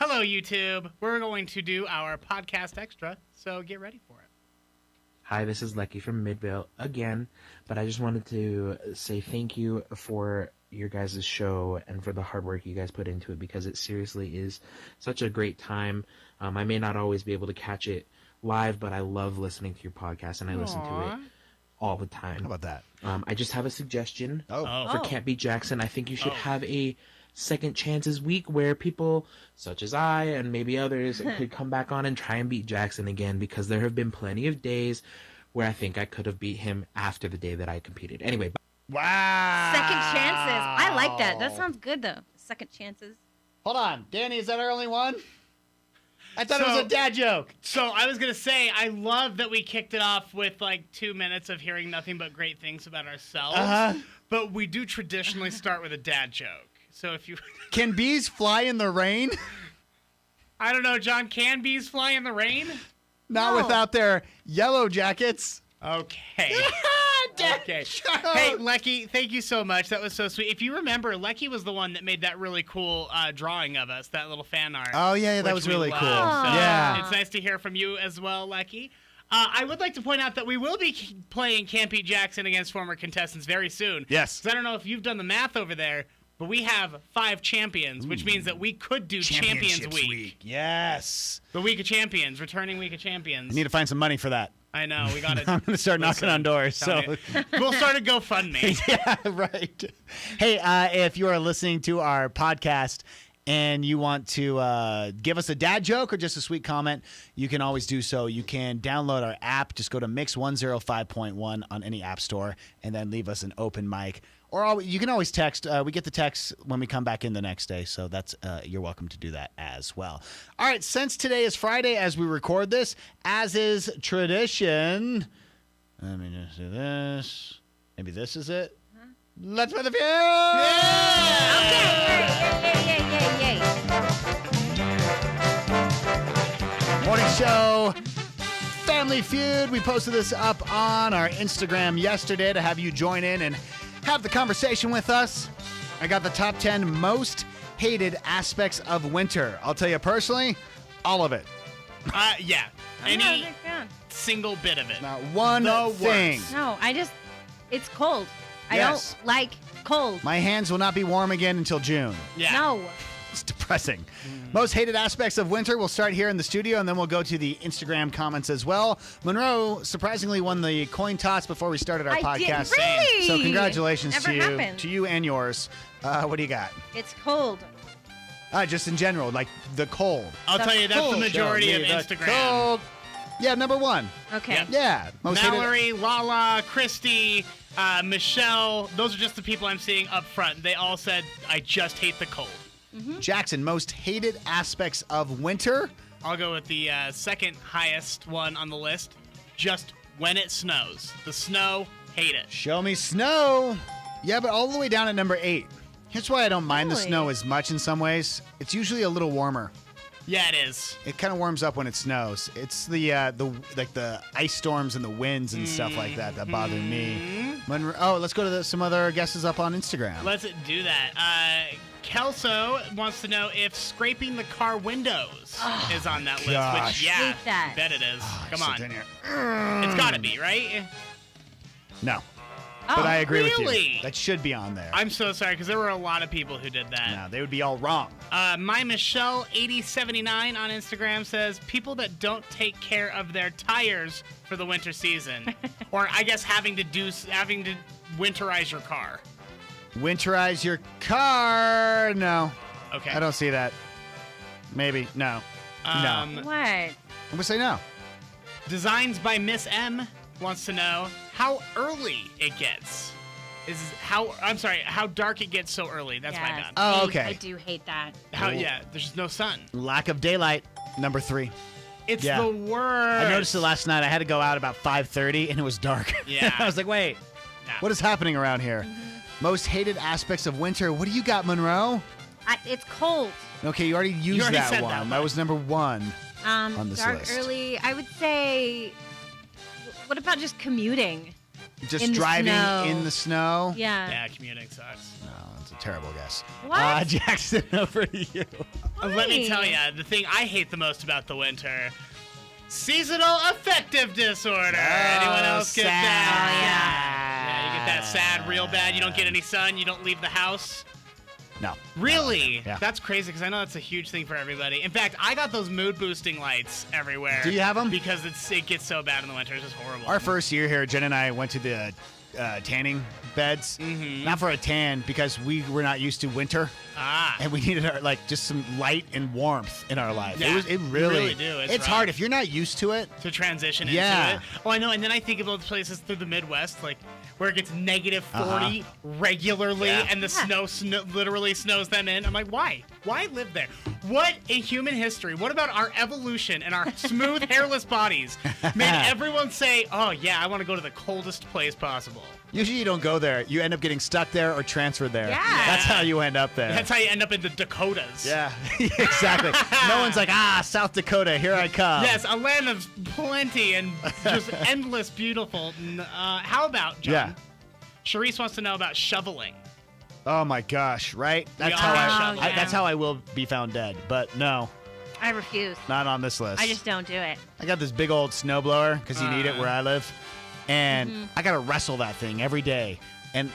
Hello, YouTube. We're going to do our podcast extra, so get ready for it. Hi, this is Lecky from Midvale again, but I just wanted to say thank you for your guys' show and for the hard work you guys put into it, because it seriously is such a great time. I may not always be able to catch it live, but I love listening to your podcast, and I listen to it all the time. How about that? I just have a suggestion for Oh. Can't Beat Jackson. I think you should have a second chances week where people such as I and maybe others could come back on and try and beat Jackson again, because there have been plenty of days where I think I could have beat him after the day that I competed. Anyway. Wow. Second chances. I like that. That sounds good, though. Second chances. Hold on. Danny, is that our only one? I thought it was a dad joke. So I was going to say, I love that we kicked it off with like 2 minutes of hearing nothing but great things about ourselves. But we do traditionally start with a dad joke. So if you... Can bees fly in the rain? I don't know, John. Can bees fly in the rain? Not without their yellow jackets. Okay. Okay. Hey, Lecky, thank you so much. That was so sweet. If you remember, Lecky was the one that made that really cool drawing of us, that little fan art. Oh, yeah, that was really cool. Yeah. It's nice to hear from you as well, Lecky. I would like to point out that we will be playing Can't Beat Jackson against former contestants very soon. Yes. 'Cause I don't know if you've done the math over there, but we have 5 champions, which means that we could do Champions Week. Yes. The Week of Champions, returning Week of Champions. I need to find some money for that. I know, we got to. I'm going to start knocking on doors. So we'll start a GoFundMe. Yeah, right. Hey, if you are listening to our podcast and you want to give us a dad joke or just a sweet comment, you can always do so. You can download our app. Just go to Mix 105.1 on any app store and then leave us an open mic. Or you can always text. We get the text when we come back in the next day, so that's you're welcome to do that as well. All right, since today is Friday as we record this, as is tradition, let me just do this. Maybe this is it. Let's play the feud! Yeah! Okay, yay. Morning show, Family Feud. We posted this up on our Instagram yesterday to have you join in and have the conversation with us. I got the top 10 most hated aspects of winter. I'll tell you personally, all of it. Yeah. I'm not a Any big fan. single bit of it. Not one The thing. worst. No, it's cold. I Yes. don't like cold. My hands will not be warm again until June. Yeah. No. It's depressing. Most hated aspects of winter. We'll start here in the studio, and then we'll go to the Instagram comments as well. Monroe surprisingly won the coin toss before we started our I podcast. did. Really? So congratulations Never happened. to you and yours. What do you got? It's cold. Just in general, like the cold. I'll tell you, that's the cold. majority of Show me the Instagram. cold. Yeah, number one. Okay. Yep. Yeah. Most hated. Mallory, Lala, Christy, Michelle, those are just the people I'm seeing up front. They all said, I just hate the cold. Jackson, most hated aspects of winter. I'll go with the second highest one on the list. Just when it snows. The snow, hate it. Show me snow. Yeah, but all the way down at number 8. Here's why I don't mind the Really? snow as much in some ways. It's usually a little warmer. Yeah, it is. It kind of warms up when it snows. It's the ice storms and the winds and stuff like that bother me. Let's go to some other guesses up on Instagram. Let's do that. Kelso wants to know if scraping the car windows is on that list. gosh. Which, yeah, Hate that. I bet it is. Come Sit on. down here. It's got to be, right? No, but I agree with really? you. That should be on there. I'm so sorry, because there were a lot of people who did that. No, they would be all wrong. My Michelle 8079 on Instagram says people that don't take care of their tires for the winter season, or I guess having to winterize your car. Winterize your car. No, Okay. I don't see that. Maybe. No. No. What? I'm going to say no. Designs by Miss M wants to know how early it gets. How dark it gets so early. That's my Yes. bad. Oh, okay. I do hate that. There's just no sun. Lack of daylight. Number 3. It's Yeah. the worst. I noticed it last night. I had to go out about 5:30, and it was dark. Yeah. I was like, wait, Yeah. what is happening around here? Most hated aspects of winter. What do you got, Monroe? It's cold. Okay, you already used already that said one. that That one. was number 1. On this Dark list. early. I would say. What about just commuting? Just In the driving snow. in the snow? Yeah. Yeah, commuting sucks. No, that's a terrible guess. What? Jackson, over to you. Let me Why? tell you, the thing I hate the most about the winter: seasonal affective disorder. Anyone else get sad. that? Yeah, you get that sad real bad. You don't get any sun. You don't leave the house. No. Really? Yeah. That's crazy because I know that's a huge thing for everybody. In fact, I got those mood boosting lights everywhere. Do you have 'em? Because it gets so bad in the winter. It's just horrible. Our first year here, Jen and I went to the tanning beds. Mhm. Not for a tan, because we were not used to winter. And we needed just some light and warmth in our life. Yeah, It you really, really do. It's rough. hard if you're not used to it. to transition Yeah. into it. Oh, I know. And then I think of those places through the Midwest, like where it gets negative 40 regularly, Yeah. and the snow literally snows them in. I'm like, why? Why live there? What in human history? What about our evolution and our smooth, hairless bodies made everyone say, "Oh yeah, I want to go to the coldest place possible"? Usually you don't go there. You end up getting stuck there or transferred there. Yeah. That's how you end up there. That's how you end up in the Dakotas. Yeah, exactly. No one's like, South Dakota, here I come. Yes, a land of plenty and just endless beautiful. How about, John? Yeah. Charisse wants to know about shoveling. Oh my gosh, right? That's all how have I, shovels. I that's how I will be found dead. But no, I refuse. not on this list. I just don't do it. I got this big old snowblower because you need it where I live, and I gotta wrestle that thing every day, and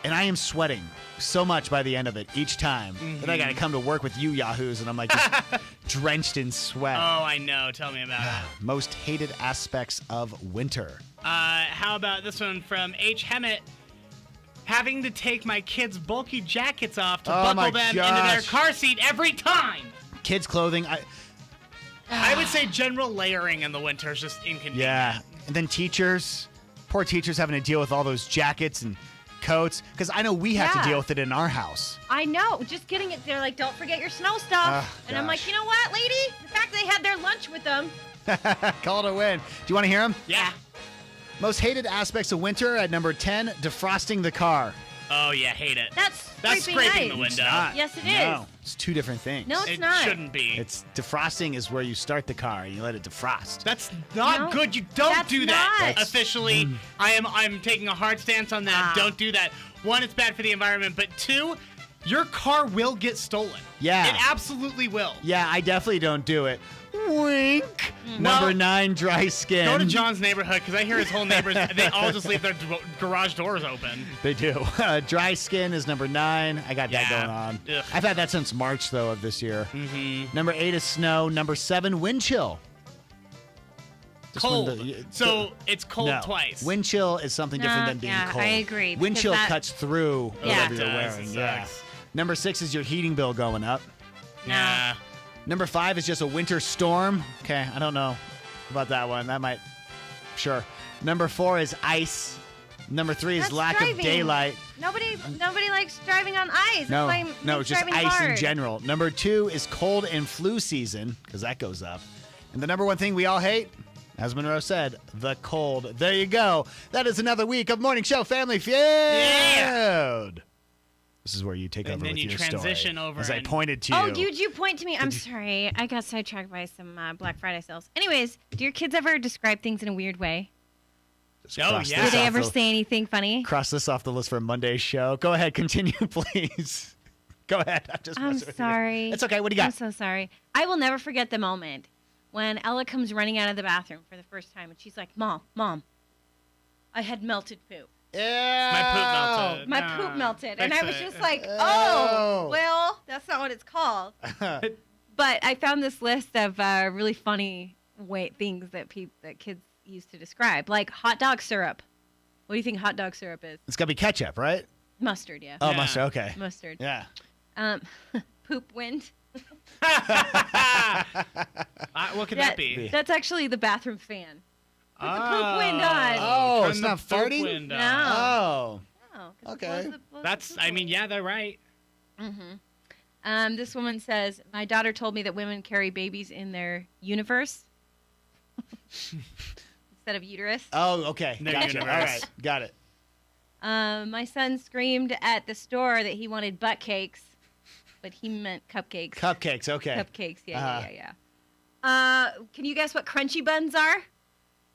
I am sweating so much by the end of it each time that I gotta come to work with you yahoos, and I'm like just drenched in sweat. Oh, I know. Tell me about it. Most hated aspects of winter. How about this one from H. Hemmett? Having to take my kids' bulky jackets off to Oh my buckle them into their gosh. car seat every time. Kids' clothing. I would say general layering in the winter is just inconvenient. Yeah, and then teachers, poor teachers having to deal with all those jackets and coats, because I know we have to Yeah. deal with it in our house. I know. Just getting it. They're like, don't forget your snow stuff. And I'm like, gosh. you know what, lady? The fact they had their lunch with them. Call it a win. Do you want to hear them? Yeah. Most hated aspects of winter at number 10, defrosting the car. Oh, yeah. Hate it. That's scraping ice. the window. It's not. Yes, it No, is. it's two different things. No, it's It not. shouldn't be. It's defrosting is where you start the car and you let it defrost. That's not No, good. You don't that's do that. not. Officially, I'm taking a hard stance on that. Ah. Don't do that. One, it's bad for the environment, but two, your car will get stolen. Yeah. It absolutely will. Yeah, I definitely don't do it. Wink. Mm-hmm. Number Well, 9, dry skin. Go to John's neighborhood because I hear his whole neighbors, they all just leave their garage doors open. They do. Dry skin is number 9. I got that Yeah. going on. Ugh. I've had that since March, though, of this year. Mm-hmm. Number 8 is snow. Number 7, wind chill. This one, Cold. So it's cold no. twice. Wind chill is something different than being yeah, cold. I agree, Wind because chill that- cuts through Yeah. whatever It you're does. wearing. It Yeah. sucks. Number 6 is your heating bill going up. Yeah. Number 5 is just a winter storm. Okay, I don't know about that one. That might, sure. Number 4 is ice. Number 3 is That's lack driving. of daylight. Nobody likes driving on ice. No, That's why no, makes just driving ice in hard. general. Number 2 is cold and flu season, because that goes up. And the number 1 thing we all hate, as Monroe said, the cold. There you go. That is another week of Morning Show Family Feud. Yeah. This is where you take And over then with you your transition story. over As I and- pointed to you. Oh, did you point to me? I'm sorry. I got sidetracked by some Black Friday sales. Anyways, do your kids ever describe things in a weird way? Just Oh, cross yeah. Do this they off ever the- say anything funny? Cross this off the list for Monday's show. Go ahead, continue, please. Go ahead. I'm messing with you. sorry. It's okay. What do you I'm got? so sorry. I will never forget the moment when Ella comes running out of the bathroom for the first time, and she's like, Mom, I had melted poop. Yeah. My poop melted. My No. poop melted. And Fix I was it. just like, Oh. oh, well, that's not what it's called. But I found this list of really funny things that kids used to describe, like hot dog syrup. What do you think hot dog syrup is? It's got to be ketchup, right? Mustard, yeah. Oh, Yeah. mustard. Okay. Mustard. Yeah. Poop wind. What could that be? That's actually the bathroom fan. Put the poop wind on. Oh, Turn it's the not poop farting? wind on. No. Oh. Oh, 'cause it Okay. blows the That's, poop I mean, away. yeah, they're right. This woman says, my daughter told me that women carry babies in their universe instead of uterus. Oh, okay. Their Gotcha. universe. All right. Got it. My son screamed at the store that he wanted butt cakes, but he meant cupcakes. Cupcakes. Okay. Cupcakes, Uh-huh. yeah. Can you guess what crunchy buns are?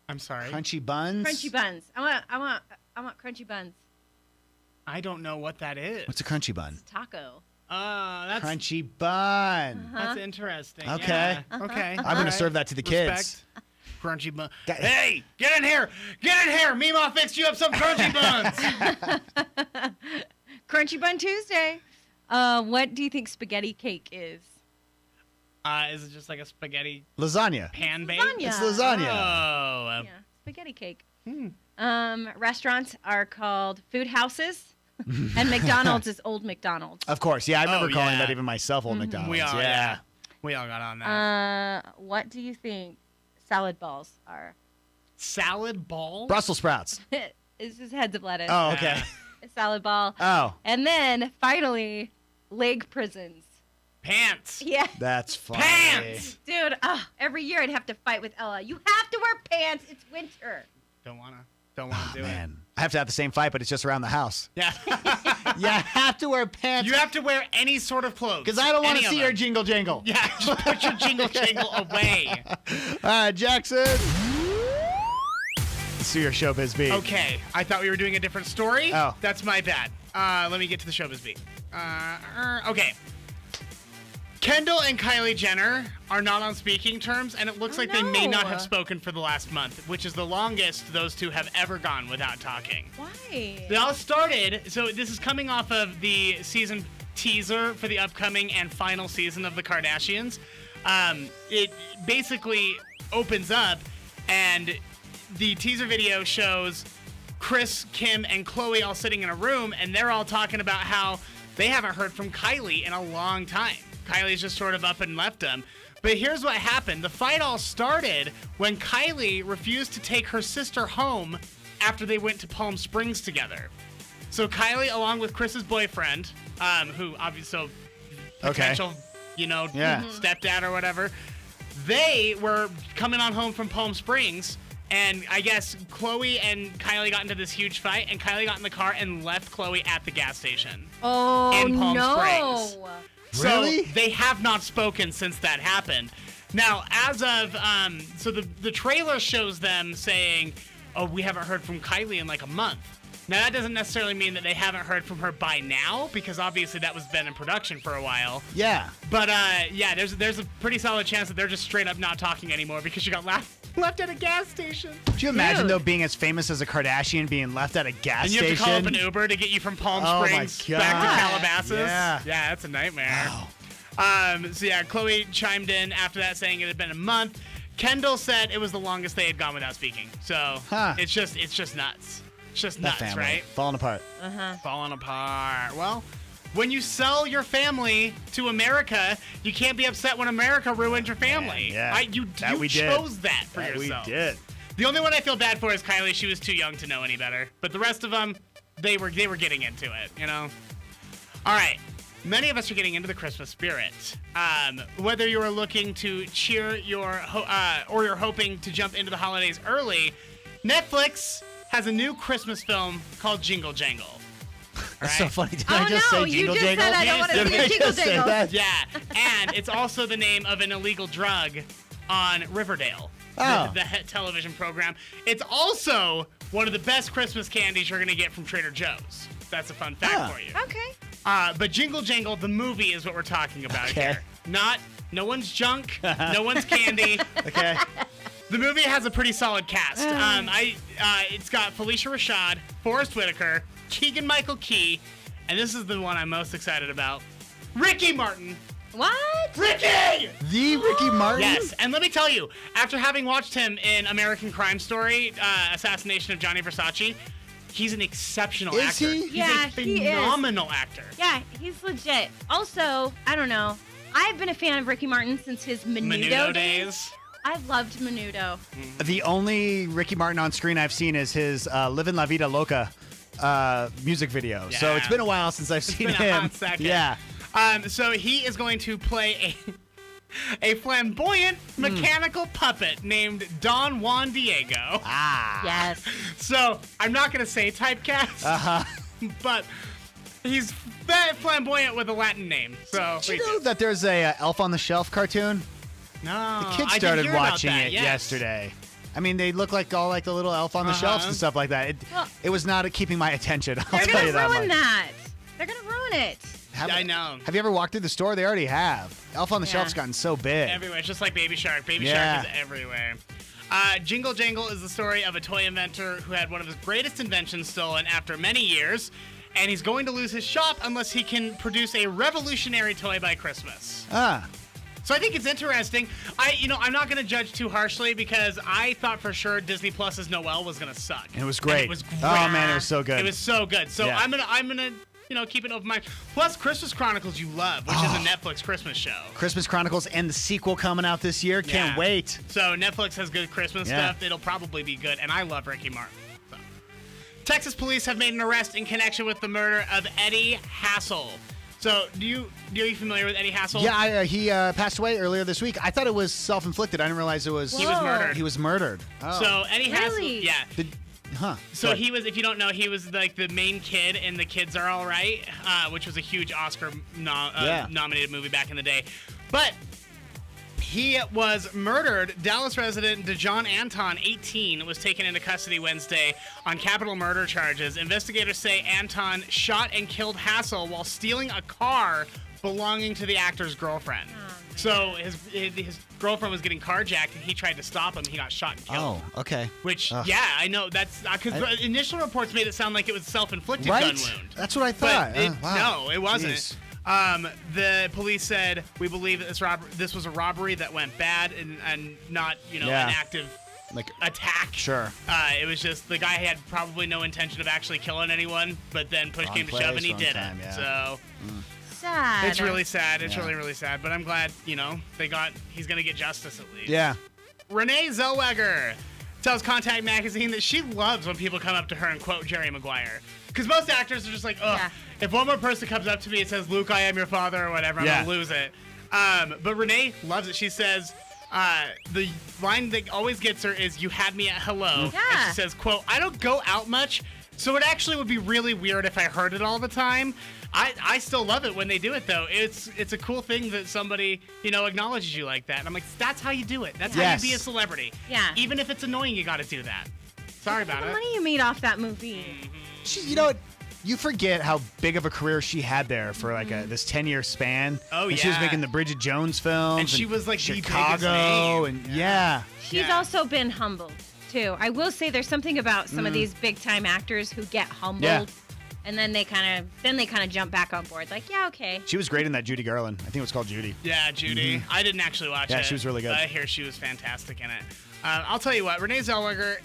I'm sorry. Crunchy buns? Crunchy buns. I want crunchy buns. I don't know what that is. What's a crunchy bun? It's taco. That's Crunchy bun. That's interesting. Okay. Yeah. Okay. I'm going to serve that to the kids. Respect. Crunchy bun. Hey, get in here. Get in here. Mima fixed you up some crunchy buns. Crunchy Bun Tuesday. What do you think spaghetti cake is? Is it just like a spaghetti Lasagna. pan bake? Lasagna. It's lasagna. Oh. Yeah, spaghetti cake. Restaurants are called food houses, and McDonald's is Old McDonald's. Of course. Yeah, I remember calling yeah. that even myself Old McDonald's. We all, yeah. We all got on that. What do you think salad balls are? Salad ball? Brussels sprouts. It's just heads of lettuce. Oh, okay. A salad ball. Oh, And then finally, leg prisons. Pants. Yeah. that's funny. Pants. Dude, every year I'd have to fight with Ella. You have to wear pants. It's winter. Don't wanna do it. Man, I have to have the same fight, but it's just around the house. Yeah. Yeah, I have to wear pants. You have to wear any sort of clothes. Because I don't want Any to of see them. your jingle jangle. Yeah, just put your jingle jangle away. All right, Jackson. Let's do your showbiz beat. Okay, I thought we were doing a different story. Oh. That's my bad. Let me get to the showbiz beat. Okay. Kendall and Kylie Jenner are not on speaking terms, and it looks like they may not have spoken for the last month, which is the longest those two have ever gone without talking. Why? They all started, so this is coming off of the season teaser for the upcoming and final season of The Kardashians. It basically opens up, and the teaser video shows Kris, Kim, and Khloe all sitting in a room, and they're all talking about how they haven't heard from Kylie in a long time. Kylie's just sort of up and left them. But here's what happened. The fight all started when Kylie refused to take her sister home after they went to Palm Springs together. So Kylie, along with Chris's boyfriend, who obviously potential, stepdad or whatever, they were coming on home from Palm Springs. And I guess Khloe and Kylie got into this huge fight, and Kylie got in the car and left Khloe at the gas station. Oh, in Palm Springs. So Really? they have not spoken since that happened. Now, as of, so the trailer shows them saying, oh, we haven't heard from Kylie in like a month. Now, that doesn't necessarily mean that they haven't heard from her by now, because obviously that was been in production for a while. Yeah. But, yeah, there's a pretty solid chance that they're just straight up not talking anymore because she got left at a gas station. Could you imagine, Dude. though, being as famous as a Kardashian being left at a gas And you station? have to call up an Uber to get you from Palm Oh, my Springs God. back to Calabasas. Yeah. Yeah, that's a nightmare. Wow. So yeah, Khloe chimed in after that saying it had been a month. Kendall said it was the longest they had gone without speaking. So it's just nuts. It's just That nuts, family. right? Falling apart. Falling apart. Well, when you sell your family to America, you can't be upset when America ruined your family. Yeah. You we did. chose that for That yourself. we did. The only one I feel bad for is Kylie. She was too young to know any better. But the rest of them, they were getting into it, you know? All right. Many of us are getting into the Christmas spirit. Whether you are looking to cheer or you're hoping to jump into the holidays early, Netflix has a new Christmas film called Jingle Jangle. That's Right? so funny. Did Oh, I just no, say you jingle just jangle? said I don't want to Did see I a jingle just say jangle. that? Yeah, and it's also the name of an illegal drug on Riverdale, Oh. the hit television program. It's also one of the best Christmas candies you're going to get from Trader Joe's. That's a fun fact for you. Okay. But Jingle Jangle, the movie, is what we're talking about Okay. here. No one's junk, no one's candy. Okay. The movie has a pretty solid cast. It's got Felicia Rashad, Forrest Whitaker, Keegan-Michael Key, and this is the one I'm most excited about, Ricky Martin. What? Ricky! The Ricky Martin? Yes, and let me tell you, after having watched him in American Crime Story, Assassination of Gianni Versace, he's an exceptional Is actor. he? He's Yeah, a he is. phenomenal actor. Yeah, he's legit. Also, I don't know. I've been a fan of Ricky Martin since his Menudo days. I loved Menudo. The only Ricky Martin on screen I've seen is his Livin' La Vida Loca music video. So Yeah. it's been a while since I've seen been a him. hot second. Yeah. So he is going to play a flamboyant mechanical puppet named Don Juan Diego. Ah. Yes. So I'm not going to say typecast, but he's that flamboyant with a Latin name. So Did you know that there's a Elf on the Shelf cartoon? no, The kids I did started hear about watching that, it yes. yesterday. I mean, they look like all like the little elf on the shelves and stuff like that. It was not keeping my attention. I'll They're tell gonna you that ruin much. that. They're gonna ruin it. I know. Have you ever walked through the store? They already have. Elf on the Shelf's gotten so big. Everywhere. It's just like Baby Shark. Baby Shark is everywhere. Jingle Jangle is the story of a toy inventor who had one of his greatest inventions stolen after many years, and he's going to lose his shop unless he can produce a revolutionary toy by Christmas. So I think it's interesting. I'm not going to judge too harshly because I thought for sure Disney Plus's Noel was going to suck. And it was great. And it was great. Oh man, it was so good. It was so good. So Yeah. I'm gonna keep an open mind. Plus, Christmas Chronicles you love, which is a Netflix Christmas show. Christmas Chronicles and the sequel coming out this year. Can't wait. So Netflix has good Christmas stuff. It'll probably be good, and I love Ricky Martin. So. Texas police have made an arrest in connection with the murder of Eddie Hassell. So, are you familiar with Eddie Hassell? Yeah, he passed away earlier this week. I thought it was self-inflicted. I didn't realize it was. He was murdered. He was murdered. Oh. So Eddie Really? Hassell, yeah. So he was, if you don't know, he was like the main kid in The Kids Are All Right, which was a huge Oscar nominated movie back in the day. But he was murdered. Dallas resident DeJohn Anton, 18, was taken into custody Wednesday on capital murder charges. Investigators say Anton shot and killed Hassell while stealing a car belonging to the actor's girlfriend. So his girlfriend was getting carjacked, and he tried to stop him. He got shot and killed. Oh, okay. Which, I know. That's because initial reports made it sound like it was self-inflicted gun wound. That's what I thought. But Wow. no, it wasn't. Jeez. The police said, we believe that this was a robbery that went bad and not, an active attack. Sure. It was just the guy had probably no intention of actually killing anyone, but then push came to shove and he did it. Yeah. So Sad. it's really sad. It's really, really sad. But I'm glad, he's going to get justice at least. Yeah. Renee Zellweger tells Contact Magazine that she loves when people come up to her and quote Jerry Maguire. Because most actors are just like, if one more person comes up to me and says, Luke, I am your father, or whatever, I'm going to lose it. But Renee loves it. She says, the line that always gets her is, you had me at hello. Yeah. And she says, quote, I don't go out much, so it actually would be really weird if I heard it all the time. I still love it when they do it, though. It's a cool thing that somebody, acknowledges you like that. And I'm like, that's how you do it. That's how you be a celebrity. Yeah. Even if it's annoying, you got to do that. Sorry about the it. money you made off that movie. You know what? You forget how big of a career she had there for like this 10-year span. Oh, and she was making the Bridget Jones films. And she was like the biggest Chicago. name. And She's also been humbled, too. I will say there's something about some of these big-time actors who get humbled. Yeah. And then they kind of jump back on board. Like, yeah, okay. She was great in that Judy Garland. I think it was called Judy. Yeah, Judy. I didn't actually watch it. Yeah, she was really good. But I hear she was fantastic in it. I'll tell you what, Renee Zellweger,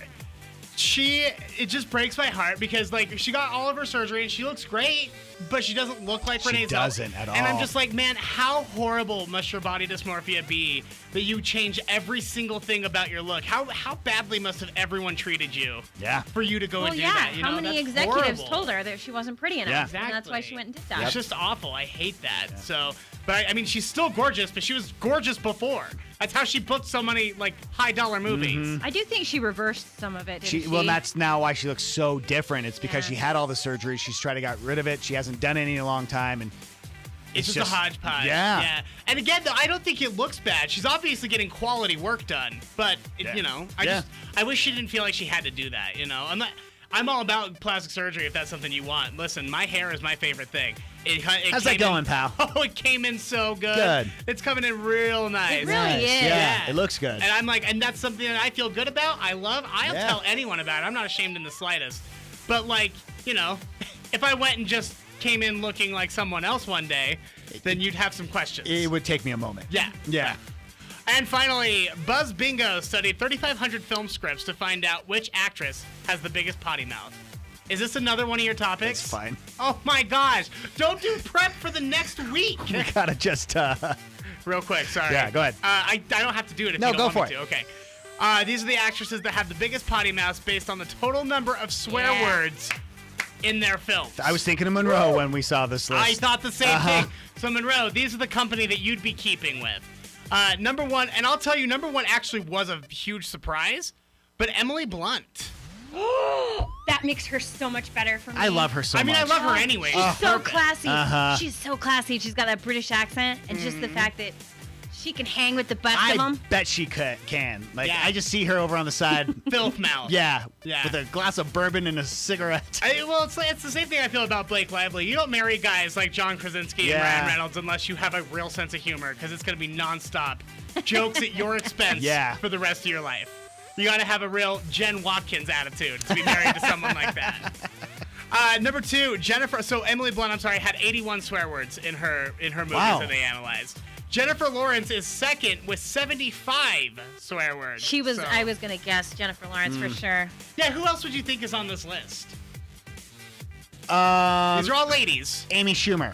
it just breaks my heart because, she got all of her surgery and she looks great, but she doesn't look like Renee Zellweger. She doesn't at all. And I'm just like, man, how horrible must your body dysmorphia be that you change every single thing about your look? How badly must have everyone treated you? Yeah. For you to go and do that? How many That's executives horrible. told her that she wasn't pretty enough? Yeah. Exactly. And that's why she went and did that. It's just awful. I hate that. Yeah. So, but I mean, she's still gorgeous, but she was gorgeous before. That's how she booked so many high-dollar movies. I do think she reversed some of it. Didn't she? Well, that's now why she looks so different. It's because she had all the surgery. She's tried to get rid of it. She hasn't done any in a long time, and it's just a hodgepodge. Yeah. And again, though, I don't think it looks bad. She's obviously getting quality work done, but I wish she didn't feel like she had to do that. I'm all about plastic surgery if that's something you want. Listen, my hair is my favorite thing. How's that going, pal? Oh, it came in so good. Good. It's coming in real nice. It really is. Yeah, it looks good. And I'm like, and that's something that I feel good about. I love. I'll tell anyone about it. I'm not ashamed in the slightest. But if I went and just came in looking like someone else one day, then you'd have some questions. It would take me a moment. Yeah. And finally, Buzz Bingo studied 3,500 film scripts to find out which actress has the biggest potty mouth. Is this another one of your topics? It's fine. Oh my gosh. Don't do prep for the next week. We gotta just real quick, sorry. Yeah, go ahead. I don't have to do it if you don't go want for me it. to. Okay. These are the actresses that have the biggest potty mouths based on the total number of swear words in their films. I was thinking of Monroe when we saw this list. I thought the same thing. So Monroe, these are the company that you'd be keeping with. Number one, and I'll tell you, number one actually was a huge surprise, but Emily Blunt. That makes her so much better for me. I love her so much. I mean, I love her anyway. She's so classy. Uh-huh. She's so classy. She's got that British accent, and just the fact that She can hang with the best of I them. bet she can. Like, Yeah. I just see her over on the side. Filth mouth. Yeah, Yeah. with a glass of bourbon and a cigarette. Well, it's the same thing I feel about Blake Lively. You don't marry guys like John Krasinski and Yeah. Ryan Reynolds unless you have a real sense of humor, because it's going to be nonstop jokes at your expense Yeah. for the rest of your life. You got to have a real Jen Watkins attitude to be married to someone like that. Number 2, Jennifer. So Emily Blunt, had 81 swear words in her movies Wow. that they analyzed. Jennifer Lawrence is second with 75 swear words. So- I was going to guess Jennifer Lawrence for sure. Yeah, who else would you think is on this list? These Um, are all ladies. Amy Schumer,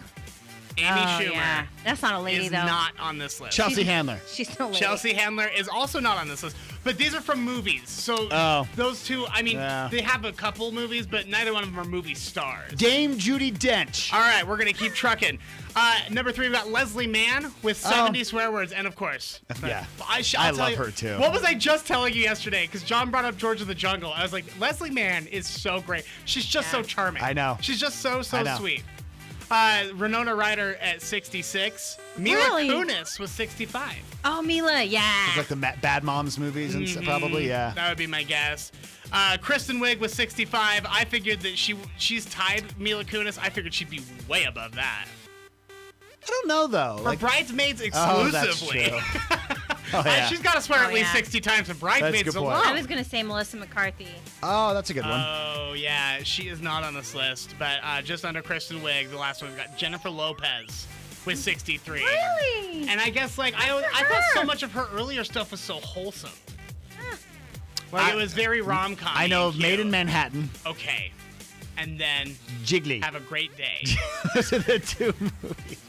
Amy Oh, Schumer yeah. That's not a lady, is though. not on this list. Chelsea Handler. She's no lady. Chelsea Handler is also not on this list. But these are from movies. So Oh. those two, Yeah. they have a couple movies, but neither one of them are movie stars. Dame Judi Dench. All right, we're going to keep trucking. Number 3, we got Leslie Mann with 70 swear words. And, of course, Yeah. I'll I tell love you- her, too. What was I just telling you yesterday? Because John brought up George of the Jungle. I was like, Leslie Mann is so great. She's just so charming. I know. She's just so I know. sweet. Winona Ryder at 66. Mila Really? Kunis was 65. Oh, Mila, yeah. It's like the Bad Moms movies and stuff, probably, yeah. That would be my guess. Kristen Wiig was 65. I figured that she's tied Mila Kunis. I figured she'd be way above that. I don't know, though. For Like, Bridesmaids oh, that's exclusively. true. Oh, yeah. She's got to swear Oh, at least yeah. 60 times in Bridesmaids That's a good alone. point. I was going to say Melissa McCarthy. Oh, that's a good one. Oh, yeah. She is not on this list. But just under Kristen Wiig, the last one, we've got Jennifer Lopez with 63. Really? And I guess, like, I thought so much of her earlier stuff was so wholesome. Like, it was very rom-com. I know of Made in Manhattan, Okay. And then Jiggly. have a great day. Those are the two movies.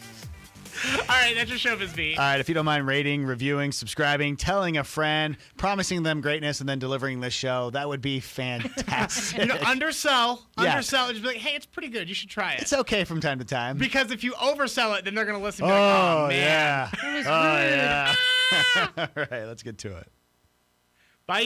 All right, that's your showbiz beat. All right, if you don't mind rating, reviewing, subscribing, telling a friend, promising them greatness, and then delivering this show, that would be fantastic. Undersell. Yeah. Undersell. Just be like, hey, it's pretty good. You should try it. It's okay from time to time. Because if you oversell it, then they're going to listen and be like, oh, man. yeah. That was Oh, rude. yeah. All right, let's get to it. Bye, you.